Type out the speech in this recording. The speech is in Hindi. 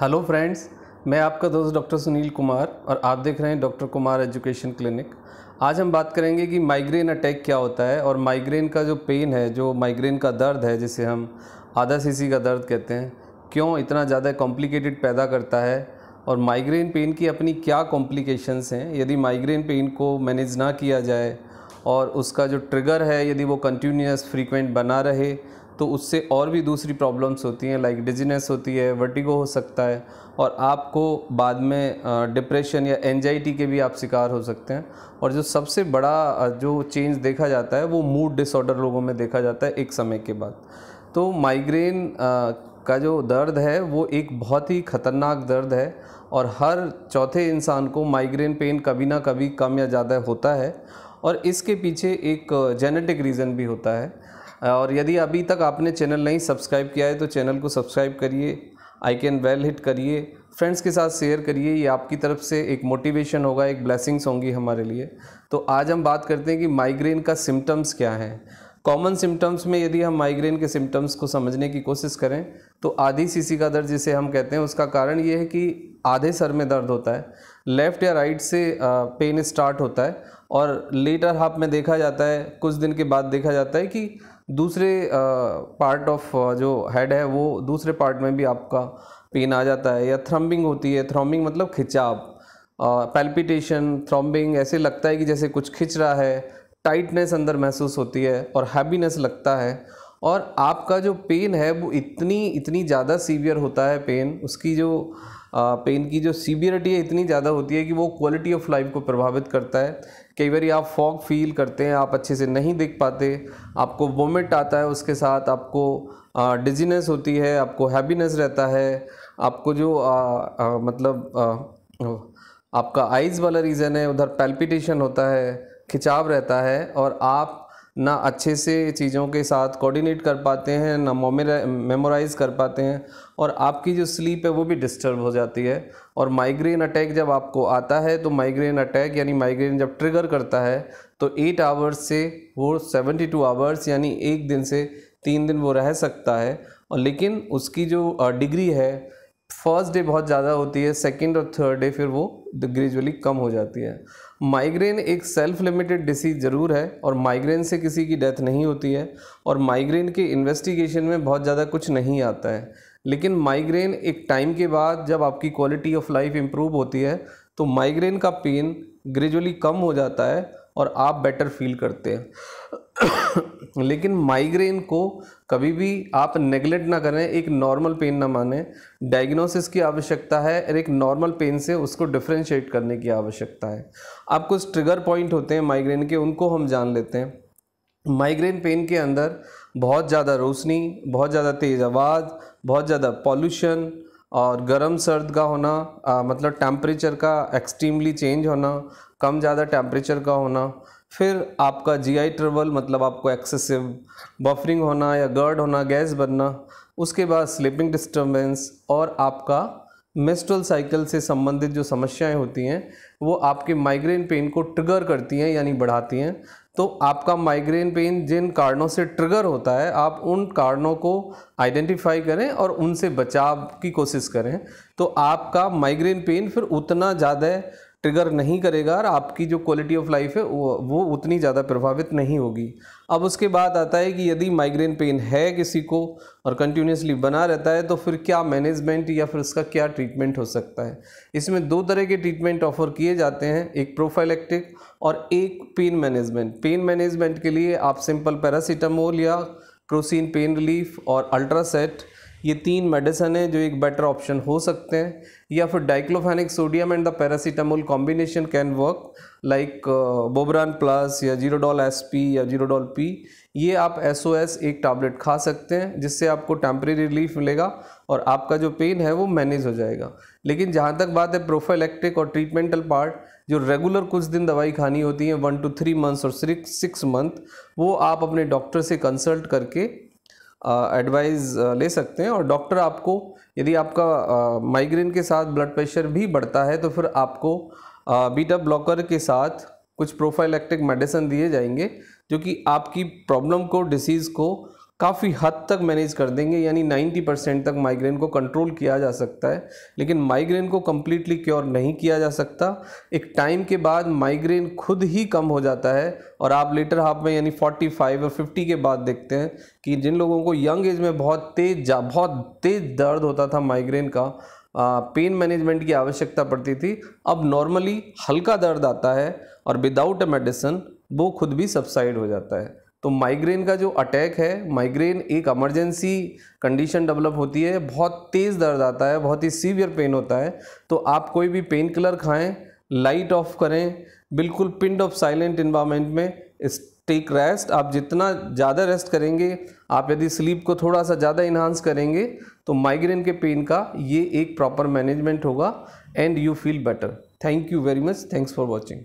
हेलो फ्रेंड्स, मैं आपका दोस्त डॉक्टर सुनील कुमार और आप देख रहे हैं डॉक्टर कुमार एजुकेशन क्लिनिक। आज हम बात करेंगे कि माइग्रेन अटैक क्या होता है और माइग्रेन का जो पेन है, जो माइग्रेन का दर्द है, जिसे हम आधा सीसी का दर्द कहते हैं, क्यों इतना ज़्यादा कॉम्प्लिकेटेड पैदा करता है और माइग्रेन पेन की अपनी क्या कॉम्प्लिकेशंस हैं यदि माइग्रेन पेन को मैनेज ना किया जाए और उसका जो ट्रिगर है यदि वो कंटिन्यूस फ्रीक्वेंट बना रहे तो उससे और भी दूसरी प्रॉब्लम्स होती हैं, लाइक डिजीनेस होती है, वर्टिगो हो सकता है और आपको बाद में डिप्रेशन या एंजाइटी के भी आप शिकार हो सकते हैं। और जो सबसे बड़ा जो चेंज देखा जाता है वो मूड डिसऑर्डर लोगों में देखा जाता है एक समय के बाद। तो माइग्रेन का जो दर्द है वो एक बहुत ही ख़तरनाक दर्द है और हर चौथे इंसान को माइग्रेन पेन कभी ना कभी कम या ज़्यादा होता है और इसके पीछे एक जेनेटिक रीज़न भी होता है। और यदि अभी तक आपने चैनल नहीं सब्सक्राइब किया है तो चैनल को सब्सक्राइब करिए, आइकन बेल हिट करिए, फ्रेंड्स के साथ शेयर करिए। ये आपकी तरफ से एक मोटिवेशन होगा, एक ब्लेसिंग्स होंगी हमारे लिए। तो आज हम बात करते हैं कि माइग्रेन का सिम्टम्स क्या हैं। कॉमन सिम्टम्स में यदि हम माइग्रेन के सिम्टम्स को समझने की कोशिश करें तो आधी सीसी का दर्द जिसे हम कहते हैं, उसका कारण ये है कि आधे सर में दर्द होता है, लेफ़्ट या राइट से पेन स्टार्ट होता है और लेटर हाफ में देखा जाता है, कुछ दिन के बाद देखा जाता है कि दूसरे पार्ट ऑफ जो हेड है वो दूसरे पार्ट में भी आपका पेन आ जाता है। या थ्रम्बिंग होती है, थ्रम्बिंग मतलब खिंचाव, पैल्पिटेशन, थ्रम्बिंग, ऐसे लगता है कि जैसे कुछ खिंच रहा है, टाइटनेस अंदर महसूस होती है और हैवीनेस लगता है। और आपका जो पेन है वो इतनी ज़्यादा सीवियर होता है, पेन उसकी जो पेन की जो सीवियरिटी है इतनी ज़्यादा होती है कि वो क्वालिटी ऑफ लाइफ को प्रभावित करता है। कई बार आप फॉग फील करते हैं, आप अच्छे से नहीं देख पाते, आपको वोमिट आता है, उसके साथ आपको डिजीनेस होती है, आपको हैवीनेस रहता है, आपको जो आपका आइज़ वाला रीज़न है उधर पैल्पिटेशन होता है, खिंचाव रहता है और आप ना अच्छे से चीज़ों के साथ कोऑर्डिनेट कर पाते हैं, ना मेमोराइज़ कर पाते हैं और आपकी जो स्लीप है वो भी डिस्टर्ब हो जाती है। और माइग्रेन अटैक जब आपको आता है तो माइग्रेन अटैक यानी माइग्रेन जब ट्रिगर करता है तो 8 आवर्स से वो 72 आवर्स यानी एक दिन से 3 दिन वो रह सकता है। और लेकिन उसकी जो डिग्री है, फर्स्ट डे बहुत ज़्यादा होती है, सेकंड और थर्ड डे फिर वो ग्रेजुअली कम हो जाती है। माइग्रेन एक सेल्फ लिमिटेड डिसीज़ ज़रूर है और माइग्रेन से किसी की डेथ नहीं होती है और माइग्रेन के इन्वेस्टिगेशन में बहुत ज़्यादा कुछ नहीं आता है। लेकिन माइग्रेन एक टाइम के बाद जब आपकी क्वालिटी ऑफ लाइफ इम्प्रूव होती है तो माइग्रेन का पेन ग्रेजुअली कम हो जाता है और आप बेटर फील करते हैं। लेकिन माइग्रेन को कभी भी आप नेगलेक्ट ना करें, एक नॉर्मल पेन ना माने। डायग्नोसिस की आवश्यकता है और एक नॉर्मल पेन से उसको डिफ्रेंशिएट करने की आवश्यकता है। आप कुछ ट्रिगर पॉइंट होते हैं माइग्रेन के, उनको हम जान लेते हैं। माइग्रेन पेन के अंदर बहुत ज़्यादा रोशनी, बहुत ज़्यादा तेज़ आवाज़, बहुत ज़्यादा पॉल्यूशन और गर्म सर्द का होना, मतलब टेम्परेचर का एक्सट्रीमली चेंज होना, कम ज़्यादा टेम्परेचर का होना, फिर आपका जीआई ट्रबल मतलब आपको एक्सेसिव बफरिंग होना या गर्ड होना, गैस बनना, उसके बाद स्लीपिंग डिस्टर्बेंस और आपका मेंस्ट्रुअल साइकिल से संबंधित जो समस्याएं होती हैं वो आपके माइग्रेन पेन को ट्रिगर करती हैं यानी बढ़ाती हैं। तो आपका माइग्रेन पेन जिन कारणों से ट्रिगर होता है आप उन कारणों को आइडेंटिफाई करें और उनसे बचाव की कोशिश करें तो आपका माइग्रेन पेन फिर उतना ज़्यादा ट्रिगर नहीं करेगा और आपकी जो क्वालिटी ऑफ लाइफ है वो उतनी ज़्यादा प्रभावित नहीं होगी। अब उसके बाद आता है कि यदि माइग्रेन पेन है किसी को और कंटिन्यूसली बना रहता है तो फिर क्या मैनेजमेंट या फिर उसका क्या ट्रीटमेंट हो सकता है। इसमें 2 तरह के ट्रीटमेंट ऑफर किए जाते हैं, एक प्रोफाइलेक्टिक और एक पेन मैनेजमेंट। पेन मैनेजमेंट के लिए आप सिंपल पैरासीटामोल या क्रोसिन पेन रिलीफ और अल्ट्रासेट, ये 3 मेडिसिन है जो एक बेटर ऑप्शन हो सकते हैं। या फिर diclofenac sodium and the paracetamol combination can work like बोबरान प्लस या जीरोडॉल एसपी या जीरोडॉल पी। ये आप एसओएस एक टैबलेट खा सकते हैं जिससे आपको टेम्परेरी रिलीफ मिलेगा और आपका जो पेन है वो मैनेज हो जाएगा। लेकिन जहाँ तक बात है प्रोफाइलेक्टिक और ट्रीटमेंटल पार्ट, जो रेगुलर कुछ दिन दवाई खानी होती है 1 to 3 months और 6 month, वो आप अपने डॉक्टर से कंसल्ट करके एडवाइस ले सकते हैं। और डॉक्टर आपको यदि आपका माइग्रेन के साथ ब्लड प्रेशर भी बढ़ता है तो फिर आपको बीटा ब्लॉकर के साथ कुछ प्रोफाइलेक्टिक मेडिसिन दिए जाएंगे जो कि आपकी प्रॉब्लम को, डिसीज़ को काफ़ी हद तक मैनेज कर देंगे, यानी 90% तक माइग्रेन को कंट्रोल किया जा सकता है। लेकिन माइग्रेन को कम्प्लीटली क्योर नहीं किया जा सकता। एक टाइम के बाद माइग्रेन खुद ही कम हो जाता है और आप लेटर हाफ में यानी 45 और 50 के बाद देखते हैं कि जिन लोगों को यंग एज में बहुत तेज दर्द होता था, माइग्रेन का पेन मैनेजमेंट की आवश्यकता पड़ती थी, अब नॉर्मली हल्का दर्द आता है और विदाउट अ मेडिसिन वो खुद भी सबसाइड हो जाता है। तो माइग्रेन का जो अटैक है, माइग्रेन एक इमरजेंसी कंडीशन डेवलप होती है, बहुत तेज़ दर्द आता है, बहुत ही सीवियर पेन होता है। तो आप कोई भी पेन किलर खाएं, लाइट ऑफ करें, बिल्कुल पिंड ऑफ साइलेंट इन्वायरमेंट में टेक रेस्ट। आप जितना ज़्यादा रेस्ट करेंगे, आप यदि स्लीप को थोड़ा सा ज़्यादा इन्हांस करेंगे तो माइग्रेन के पेन का ये एक प्रॉपर मैनेजमेंट होगा and you feel better. Thank you very much, thanks for watching.